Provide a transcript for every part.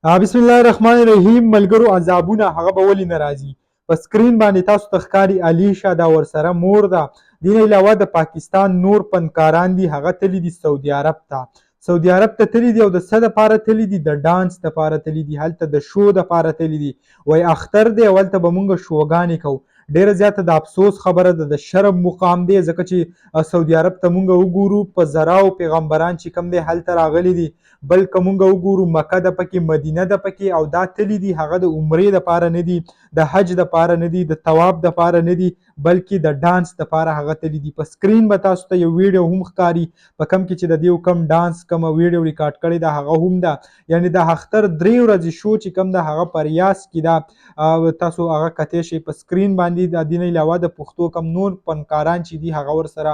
بسم الله الرحمن الرحیم. ملګرو عذابونه هغه به ولې نه راځي؟ په سکرین باندې تاسو ته ښکاري علیشه دا ورسره مور ده. دې نه علاوه د پاکستان نور فنکاران دي هغه تللي دي سعودي عرب ته. سعودي عرب ته تللي دي او د څه دپاره تللي دي؟ د ډانس دپاره تللي دي، هلته د شو دپاره تللي دي. وایي اختر دی او هلته به مونږ شوګانې کوو. ډېره زیاته د افسوس خبره ده، د شرم مقام دی، ځکه چې سعودي عرب ته مونږ وګورو په زراو پیغمبران چې کوم دی هلته راغلي دي. بل که مونږ وګورو مکه ده پکې، مدینه ده پکې، او دا تللي دي هغه د عمرې دپاره نه دي، د حج دپاره نه دي، د طواف دپاره نه دي، بلکې د ډانس دپاره هغه تللي دي. په سکرین به تاسو ته یو ویډیو هم ښکاري په کم کې چې د دې کم ډانس کومه ویډیو ریکارډ کړې ده هغه هم ده. یعنې د اختر 3 ورځې شو چې کوم ده هغه په ریاض کې ده. تاسو هغه کتی شئ په سکرین باندې. د دې نه علاوه د پښتو کم نور فنکاران چې دي هغه ورسره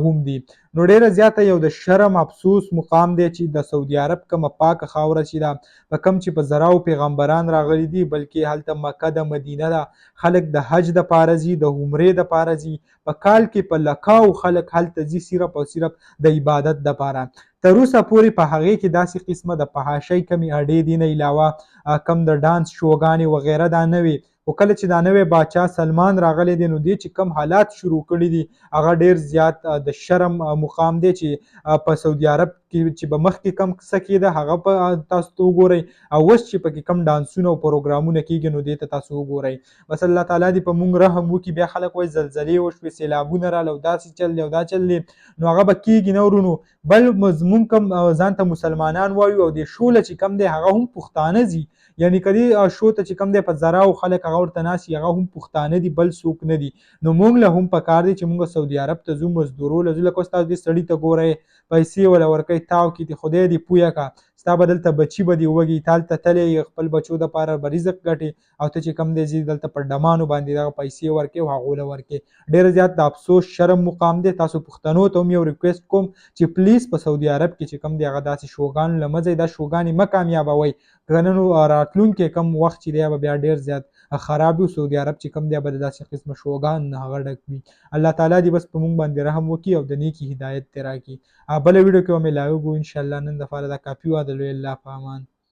هم دي. نو ډېره زیاته یو د شرم افسوس مقام دی چې د سعودي عرب کومه پاکه خاوره چې ده په کم چې په زراو پیغمبران راغلي دي، بلکې هلته مکه ده، مدینه ده، خلک د حج دپاره ځي، د عمرې دپاره ځي. په کال کې په لکاو خلک هلته ځي صرف او صرف د عبادت دپاره. تر اوسه پورې په هغې کې داسې قسمه د فحاشۍ کمې اډې دي نه علاوه کم د ډانس شوګانې وغیره دا نه وي. خو کله چې دا نوی باچا سلمان راغلی دی نو دې چې کم حالات شروع کړي دي هغه ډېر زیات د شرم مقام دی چې په سعودي عرب کې چې به مخکې کم څه کېده هغه په تاسو ته وګورئ، او اوس چې پکې کم ډانسونه او پروګرامونه کېږي نو دې ته تاسو وګورئ. بس الله تعالی دې په مونږ رحم وکړي. بیا خلک وایي زلزلې وشوې، سیلابونه راغله او داسې چل دی او دا چل دی، نو هغه به کېږي نه ورونو. بل مونږ کم ځان ته مسلمانان وایو او دې شو له چې کم دی هغه هم پښتانه ځي. یعنې که دې شو ته چې کم دی په زراو خلک هغه ورته ناست وي هغه هم پښتانه دي، بل څوک نه دي. نو مونږ له هم پکار دی چې مونږ سعودي عرب ته ځو، مزدورو له ځو. لکه اوس تاسو دې سړي ته ګورئ پیسې وله ورکوئ، تاو کې دي خدای دې پویه کا، ستا به دلته بچي به دې وږي، تا هلته تللی یې خپل بچو دپاره به رزق ګټې، او ته چې کم دی ځې دلته په ډمانو باندې دغه پیسې ورکوې او هغو له ورکوې. ډېر زیات د افسوس شرم مقام دی. تاسو پښتنو ته هم یو ریکویسټ کوم چې پلیز په سعودي عرب کې چې کم دی هغه داسې شوګانو له مه ځئ، دا شوګانې مه کامیابوئ. که نه نو راتلونکی کم وخت چې دی به بیا ډېر زیات خراب وي. سعودي عرب چې کم دی به د داسې قسمه شوګان نه هغه ډک وي. الله تعالی دې بس په مونږ باندې رحم وکړي او د نیکي هدایت دې راکړي. بله ویډیو کې به مې لا وګورو انشاءالله. نن دپاره دا کافي وه. د لوی الله په امان.